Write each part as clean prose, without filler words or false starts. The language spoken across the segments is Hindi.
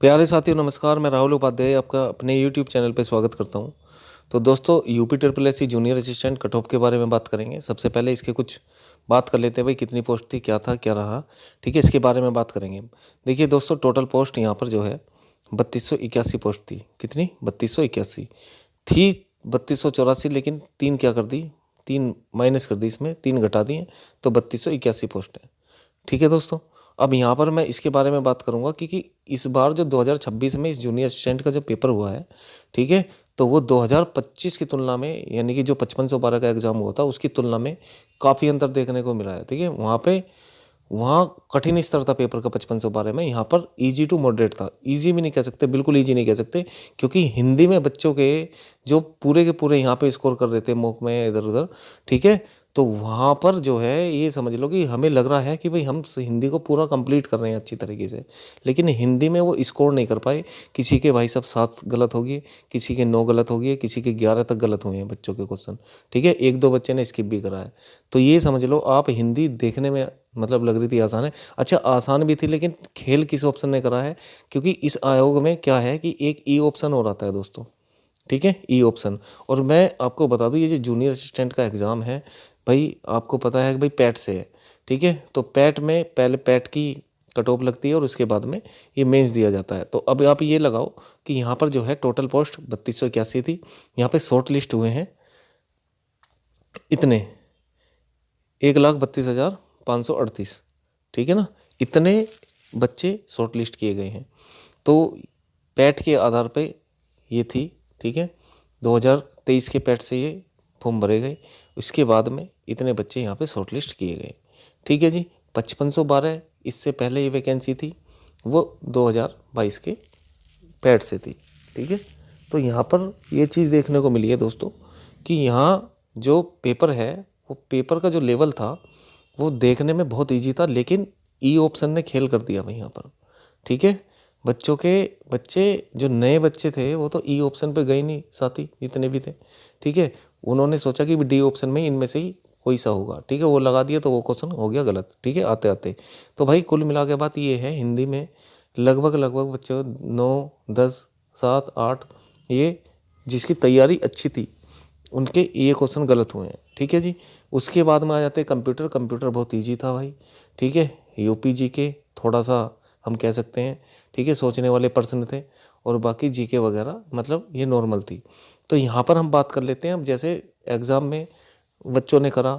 प्यारे साथियों नमस्कार। मैं राहुल उपाध्याय आपका अपने यूट्यूब चैनल पे स्वागत करता हूं। तो दोस्तों UP triple S C junior assistant cut off के बारे में बात करेंगे। सबसे पहले इसके कुछ बात कर लेते हैं भाई, कितनी पोस्ट थी, क्या था, क्या रहा। ठीक है, इसके बारे में बात करेंगे। देखिए दोस्तों, टोटल पोस्ट यहाँ पर जो है 3281 पोस्ट थी। कितनी? 3281 थी। 3284, लेकिन तीन क्या कर दी, तीन माइनस कर दी, इसमें तीन घटा दिए तो 3281 पोस्ट है। ठीक है दोस्तों, अब यहाँ पर मैं इसके बारे में बात करूँगा क्योंकि इस बार जो 2026 में इस जूनियर असिस्टेंट का जो पेपर हुआ है, ठीक है, तो वो 2025 की तुलना में, यानी कि जो 5512 का एग्ज़ाम हुआ था उसकी तुलना में काफ़ी अंतर देखने को मिला है। ठीक है, वहाँ कठिन स्तर था पेपर का 5512 में। यहाँ पर इजी टू मॉडरेट था। इजी भी नहीं कह सकते, बिल्कुल इजी नहीं कह सकते, क्योंकि हिंदी में बच्चों के जो पूरे के पूरे यहाँ पे स्कोर कर रहे थे मॉक में इधर उधर। ठीक है, तो वहाँ पर जो है ये समझ लो कि हमें लग रहा है कि भाई हम हिंदी को पूरा कंप्लीट कर रहे हैं अच्छी तरीके से, लेकिन हिंदी में वो स्कोर नहीं कर पाए। किसी के भाई सब 7 गलत हो गए, किसी के 9 गलत हो गए, किसी के 11 तक गलत हुए हैं बच्चों के क्वेश्चन। ठीक है, एक दो बच्चे ने स्किप भी करा है। तो ये समझ लो आप, हिंदी देखने में मतलब लग रही थी आसान है। अच्छा, आसान भी थी, लेकिन खेल किस ऑप्शन ने करा है, क्योंकि इस आयोग में क्या है कि एक ई ऑप्शन और आता है दोस्तों। ठीक है, ई ऑप्शन। और मैं आपको बता दूं, ये जो जूनियर असिस्टेंट का एग्ज़ाम है भाई, आपको पता है कि भाई पैट से है। ठीक है, तो पैट में पहले पैट की कट ऑफ लगती है और उसके बाद में ये मेंस दिया जाता है। तो अब आप ये लगाओ कि यहाँ पर जो है टोटल पोस्ट 3281 थी। यहाँ पे शॉर्ट लिस्ट हुए हैं इतने 1,32,538। ठीक है ना, इतने बच्चे शॉर्ट लिस्ट किए गए हैं। तो पैट के आधार पे ये थी। ठीक है, 2023 के पैट से ये फॉर्म भरे गए। उसके बाद में इतने बच्चे यहाँ पे शॉर्ट लिस्ट किए गए। ठीक है जी, 5512 इससे पहले ये वैकेंसी थी, वो 2022 के पैट से थी। ठीक है, तो यहाँ पर ये चीज़ देखने को मिली है दोस्तों कि यहाँ जो पेपर है, वो पेपर का जो लेवल था वो देखने में बहुत ईजी था, लेकिन ई ऑप्शन ने खेल कर दिया भाई यहाँ पर। ठीक है, बच्चे जो नए बच्चे थे वो तो ई ऑप्शन पे गए नहीं, साथी जितने भी थे। ठीक है, उन्होंने सोचा कि डी ऑप्शन में इनमें से ही कोई सा होगा। ठीक है, वो लगा दिया तो वो क्वेश्चन हो गया गलत। ठीक है, आते आते तो भाई कुल मिला के बात ये है, हिंदी में लगभग बच्चों 9, 10, 7, 8, ये जिसकी तैयारी अच्छी थी उनके ये क्वेश्चन गलत हुए हैं। ठीक है जी, उसके बाद में आ जाते हैं कंप्यूटर। कंप्यूटर बहुत ईजी था भाई। ठीक है, यूपी जी के थोड़ा सा हम कह सकते हैं, ठीक है, सोचने वाले प्रश्न थे, और बाकी जीके वगैरह मतलब ये नॉर्मल थी। तो यहाँ पर हम बात कर लेते हैं। अब जैसे एग्ज़ाम में बच्चों ने करा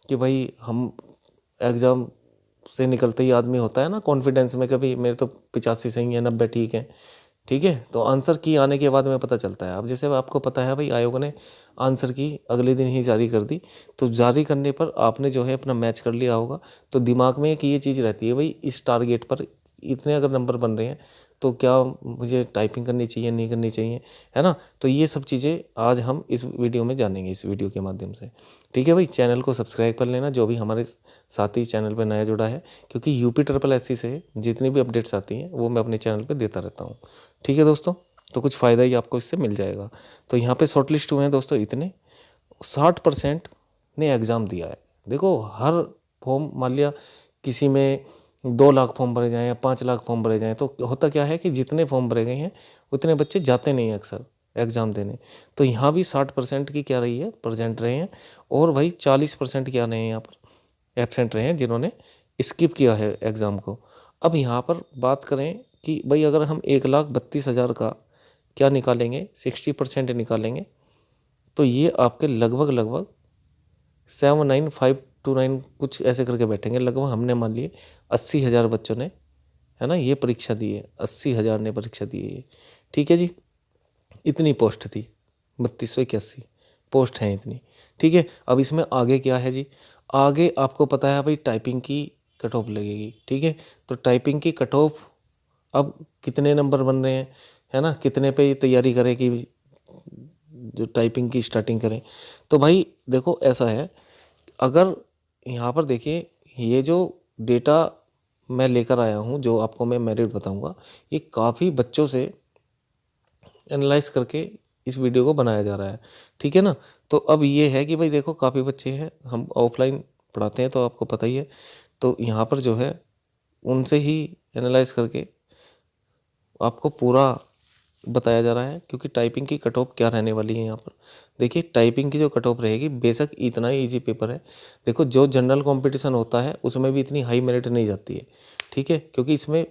कि भाई हम एग्ज़ाम से निकलते ही आदमी होता है ना कॉन्फिडेंस में, कभी मेरे तो 85 सही है, 90 ठीक है। ठीक है, तो आंसर की आने के बाद में पता चलता है। अब जैसे आपको पता है भाई, आयोग ने आंसर की अगले दिन ही जारी कर दी। तो जारी करने पर आपने जो है अपना मैच कर लिया होगा, तो दिमाग में एक ये चीज़ रहती है भाई, इस टारगेट पर इतने अगर नंबर बन रहे हैं तो क्या मुझे टाइपिंग करनी चाहिए, नहीं करनी चाहिए, है ना। तो ये सब चीज़ें आज हम इस वीडियो में जानेंगे, इस वीडियो के माध्यम से। ठीक है भाई, चैनल को सब्सक्राइब कर लेना जो भी हमारे साथी चैनल पर नया जुड़ा है, क्योंकि यूपी ट्रिपल एससी से जितनी भी अपडेट्स आती हैं वो मैं अपने चैनल पर देता रहता हूँ। ठीक है दोस्तों, तो कुछ फ़ायदा ही आपको इससे मिल जाएगा। तो यहाँ पे शॉर्ट लिस्ट हुए हैं दोस्तों इतने, 60% ने एग्ज़ाम दिया है। देखो, हर फॉर्म मान लिया किसी में 2 लाख फॉर्म भरे जाएँ या 5 लाख फॉर्म भरे जाएँ, तो होता क्या है कि जितने फॉर्म भरे गए हैं उतने बच्चे जाते नहीं हैं अक्सर एग्ज़ाम देने। तो यहाँ भी 60% की क्या रही है, प्रेजेंट रहे हैं, और भाई 40% क्या रहे हैं यहाँ पर एब्सेंट रहे हैं, जिन्होंने स्किप किया है एग्ज़ाम को। अब यहाँ पर बात करें कि भाई अगर हम 1,32,000 का क्या निकालेंगे, 60% निकालेंगे, तो ये आपके लगभग 79529 कुछ ऐसे करके बैठेंगे। लगभग हमने मान लिए 80,000 बच्चों ने, है ना, ये परीक्षा दी है। 80,000 ने परीक्षा दी है ये। ठीक है जी, इतनी पोस्ट थी, 3281 पोस्ट हैं इतनी। ठीक है, अब इसमें आगे क्या है जी, आगे आपको पता है भाई टाइपिंग की कट ऑफ लगेगी। ठीक है, तो टाइपिंग की कट ऑफ अब कितने नंबर बन रहे हैं, है ना, कितने पे तैयारी करें कि जो टाइपिंग की स्टार्टिंग करें। तो भाई देखो ऐसा है, अगर यहाँ पर देखिए, ये जो डेटा मैं लेकर आया हूँ, जो आपको मैं मेरिट बताऊँगा, ये काफ़ी बच्चों से एनालाइज करके इस वीडियो को बनाया जा रहा है। ठीक है ना, तो अब ये है कि भाई देखो, काफ़ी बच्चे हैं, हम ऑफलाइन पढ़ाते हैं तो आपको पता ही है। तो यहाँ पर जो है उनसे ही एनालाइज करके आपको पूरा बताया जा रहा है, क्योंकि टाइपिंग की कट ऑफ क्या रहने वाली है यहाँ पर। देखिए टाइपिंग की जो कट ऑफ रहेगी, बेशक इतना ही ईजी पेपर है, देखो जो जनरल कंपटीशन होता है उसमें भी इतनी हाई मेरिट नहीं जाती है, ठीक है, क्योंकि इसमें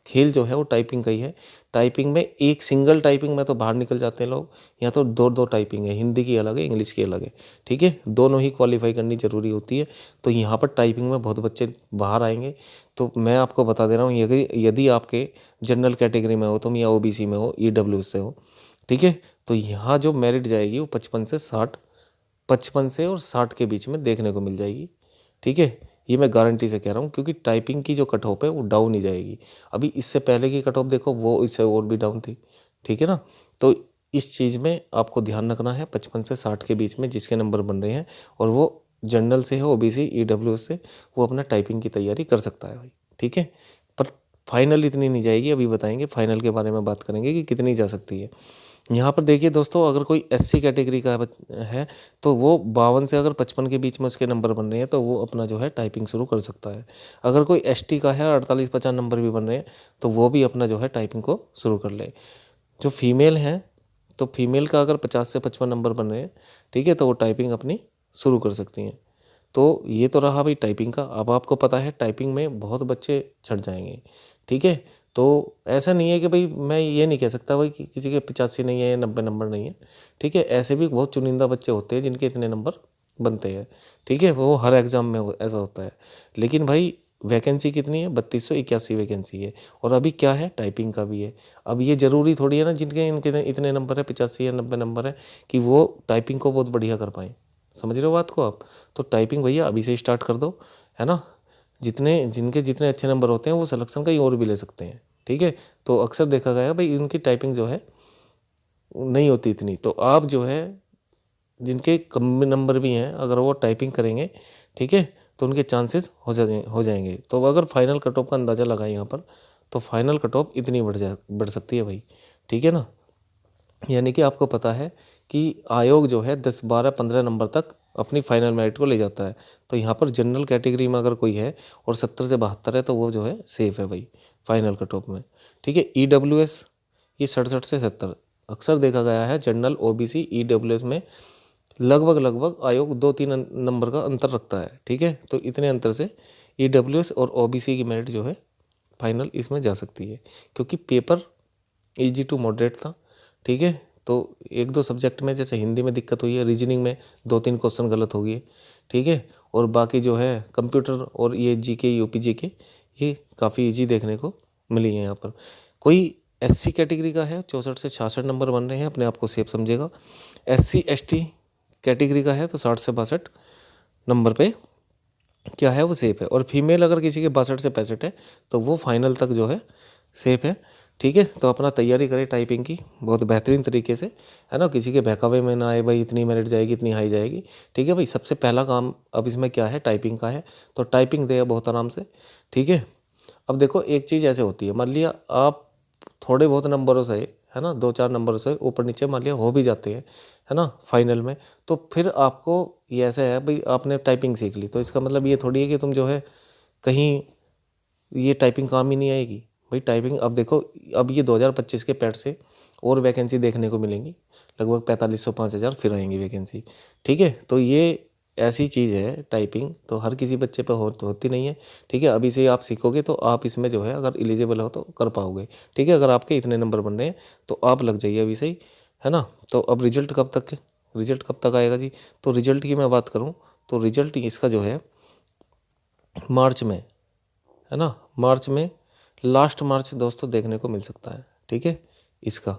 खेल जो है वो टाइपिंग का ही है। टाइपिंग में एक सिंगल टाइपिंग में तो बाहर निकल जाते हैं लोग, यहाँ तो दो दो टाइपिंग है, हिंदी की अलग है, इंग्लिश की अलग है, ठीक है, दोनों ही क्वालिफाई करनी जरूरी होती है। तो यहाँ पर टाइपिंग में बहुत बच्चे बाहर आएंगे। तो मैं आपको बता दे रहा हूँ, यदि आपके जनरल कैटेगरी में हो तुम, या ओबीसी में हो, ईडब्ल्यू से हो, ठीक है, तो यहाँ जो मेरिट जाएगी वो 55 से और 60 के बीच में देखने को मिल जाएगी, ठीक है। ये मैं गारंटी से कह रहा हूँ, क्योंकि टाइपिंग की जो कट ऑफ है वो डाउन ही जाएगी। अभी इससे पहले की कट ऑफ देखो, वो इससे और भी डाउन थी, ठीक है ना। तो इस चीज़ में आपको ध्यान रखना है, 55 से 60 के बीच में जिसके नंबर बन रहे हैं, और वो जनरल से है, ओबीसी, ईडब्ल्यू से, वो अपना टाइपिंग की तैयारी कर सकता है भाई, ठीक है। पर फाइनल इतनी नहीं जाएगी, अभी बताएंगे फाइनल के बारे में, बात करेंगे कि कितनी जा सकती है। यहाँ पर देखिए दोस्तों, अगर कोई एससी कैटेगरी का है तो वो 52 से अगर 55 के बीच में उसके नंबर बन रहे हैं तो वो अपना जो है टाइपिंग शुरू कर सकता है। अगर कोई एसटी का है, 48-50 नंबर भी बन रहे हैं, तो वो भी अपना जो है टाइपिंग को शुरू कर ले। जो फीमेल हैं, तो फीमेल का अगर 50 से 55 नंबर बन रहे हैं, ठीक है, तो वो टाइपिंग अपनी शुरू कर सकती हैं। तो ये तो रहा भाई टाइपिंग का। अब आपको पता है टाइपिंग में बहुत बच्चे छट जाएंगे, ठीक है। तो ऐसा नहीं है कि भाई, मैं ये नहीं कह सकता भाई कि किसी के 85 नहीं है या 90 नंबर नहीं है, ठीक है। ऐसे भी बहुत चुनिंदा बच्चे होते हैं जिनके इतने नंबर बनते हैं, ठीक है, वो हर एग्ज़ाम में ऐसा होता है। लेकिन भाई वैकेंसी कितनी है, 3281 वैकेंसी है, और अभी क्या है, टाइपिंग का भी है। अब ये ज़रूरी थोड़ी है ना जिनके इनके इतने नंबर है, 85 या 90 नंबर है, कि वो टाइपिंग को बहुत बढ़िया कर पाएँ। समझ रहे हो बात को आप। तो टाइपिंग भैया अभी से स्टार्ट कर दो, है ना। जितने अच्छे नंबर होते हैं वो सिलेक्शन कहीं और भी ले सकते हैं, ठीक है। तो अक्सर देखा गया है भाई, उनकी टाइपिंग जो है नहीं होती इतनी। तो आप जो है, जिनके कम नंबर भी हैं, अगर वो टाइपिंग करेंगे, ठीक है, तो उनके चांसेस हो जाएंगे। तो अगर फाइनल कट ऑफ का अंदाज़ा लगाएं यहाँ पर, तो फाइनल कट ऑफ इतनी बढ़ सकती है भाई, ठीक है ना। यानी कि आपको पता है कि आयोग जो है 10, 12, 15 नंबर तक अपनी फाइनल मेरिट को ले जाता है। तो यहाँ पर जनरल कैटेगरी में अगर कोई है और 70 से 72 है, तो वो जो है सेफ है भाई फाइनल कट ऑफ में, ठीक है। ईडब्ल्यूएस ये 67 से 70 अक्सर देखा गया है, जनरल, ओबीसी, ईडब्ल्यूएस में लगभग आयोग 2-3 नंबर का अंतर रखता है, ठीक है। तो इतने अंतर से ईडब्ल्यूएस और ओबीसी की मेरिट जो है फाइनल इसमें जा सकती है, क्योंकि पेपर इजी टू मॉडरेट था, ठीक है। तो एक दो सब्जेक्ट में जैसे हिंदी में दिक्कत हुई है, रीजनिंग में 2-3 क्वेश्चन गलत हो गए, ठीक है, और बाकी जो है कंप्यूटर और ये जीके, यूपी जीके, ये काफ़ी इजी देखने को मिली है यहाँ पर। कोई एससी कैटेगरी का है, 64 से 66 नंबर बन रहे हैं, अपने आप को सेफ समझेगा। एससी एसटी कैटेगरी का है तो 60 से 62 नंबर पे क्या है, वो सेफ है। और फीमेल अगर किसी के 62 से 65 है तो वो फाइनल तक जो है सेफ है, ठीक है। तो अपना तैयारी करें टाइपिंग की बहुत बेहतरीन तरीके से, है ना। किसी के बहकावे में ना आए भाई इतनी मेरिट जाएगी, इतनी हाई जाएगी, ठीक है भाई। सबसे पहला काम अब इसमें क्या है, टाइपिंग का है, तो टाइपिंग दे बहुत आराम से, ठीक है। अब देखो एक चीज़ ऐसे होती है, मान लिया आप थोड़े बहुत नंबरों से, है ना, 2-4 नंबरों से ऊपर नीचे मान लिया हो भी जाते हैं, है ना, फाइनल में, तो फिर आपको ये ऐसा है भाई, आपने टाइपिंग सीख ली तो इसका मतलब ये थोड़ी है कि तुम जो है कहीं ये टाइपिंग काम ही नहीं आएगी भाई। टाइपिंग अब देखो, अब ये 2025 के पैड से और वैकेंसी देखने को मिलेंगी, लगभग 4500-5000 फिर आएंगी वैकेंसी, ठीक है। तो ये ऐसी चीज़ है टाइपिंग, तो हर किसी बच्चे पे होती नहीं है, ठीक है। अभी से आप सीखोगे तो आप इसमें जो है अगर एलिजिबल हो तो कर पाओगे, ठीक है। अगर आपके इतने नंबर बन रहे हैं तो आप लग जाइए अभी से ही, है ना। तो अब रिजल्ट कब तक आएगा जी। तो रिजल्ट की मैं बात करूँ तो रिजल्ट इसका जो है मार्च में, है ना, मार्च में, लास्ट मार्च दोस्तों देखने को मिल सकता है, ठीक है, इसका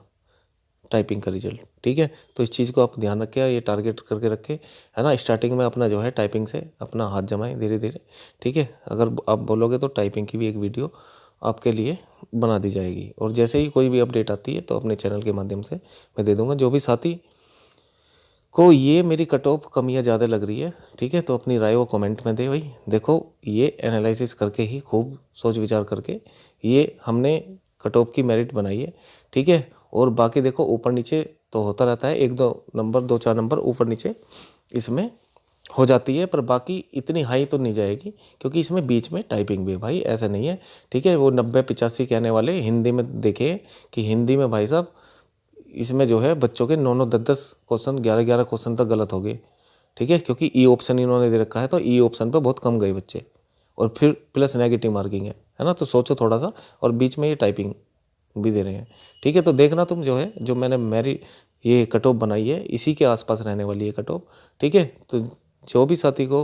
टाइपिंग का रिजल्ट, ठीक है। तो इस चीज़ को आप ध्यान रखें, ये टारगेट करके रखें, है ना। स्टार्टिंग में अपना जो है टाइपिंग से अपना हाथ जमाएं धीरे धीरे, ठीक है। अगर आप बोलोगे तो टाइपिंग की भी एक वीडियो आपके लिए बना दी जाएगी, और जैसे ही कोई भी अपडेट आती है तो अपने चैनल के माध्यम से मैं दे दूँगा। जो भी साथी को ये मेरी कट ऑफ कमियाँ ज़्यादा लग रही है, ठीक है, तो अपनी राय वो कमेंट में दे भाई। देखो ये एनालिसिस करके ही, खूब सोच विचार करके ये हमने कट ऑफ की मेरिट बनाई है, ठीक है। और बाकी देखो ऊपर नीचे तो होता रहता है, 1-2 नंबर, 2-4 नंबर ऊपर नीचे इसमें हो जाती है, पर बाकी इतनी हाई तो नहीं जाएगी, क्योंकि इसमें बीच में टाइपिंग भी है भाई, ऐसा नहीं है। ठीक है, वो 90-85 कहने वाले हिंदी में देखे कि हिंदी में भाई साहब इसमें जो है बच्चों के 9-9, 10-10 क्वेश्चन, 11-11 क्वेश्चन तक गलत हो गए। ठीक है, क्योंकि ई ऑप्शन इन्होंने दे रखा है, तो ई ऑप्शन पे बहुत कम गए बच्चे, और फिर प्लस नेगेटिव मार्किंग है ना। तो सोचो थोड़ा सा, और बीच में ये टाइपिंग भी दे रहे हैं। ठीक है, तो देखना तुम जो है, जो मैंने मेरी ये कट ऑफ बनाई है इसी के आसपास रहने वाली है कट ऑफ। ठीक है, तो जो भी साथी को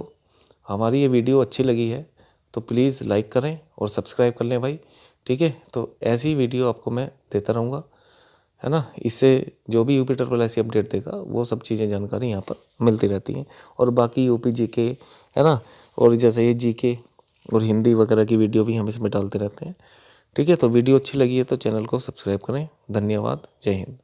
हमारी ये वीडियो अच्छी लगी है तो प्लीज़ लाइक करें और सब्सक्राइब कर लें भाई। ठीक है, तो ऐसी वीडियो आपको मैं देता रहूँगा, है ना। इससे जो भी यूपी ट्रिपल ऐसी अपडेट देगा वो सब चीज़ें जानकारी यहाँ पर मिलती रहती हैं। और बाकी यूपी जीके, है ना, और जैसे ये जीके और हिंदी वगैरह की वीडियो भी हम इसमें डालते रहते हैं। ठीक है, तो वीडियो अच्छी लगी है तो चैनल को सब्सक्राइब करें। धन्यवाद, जय हिंद।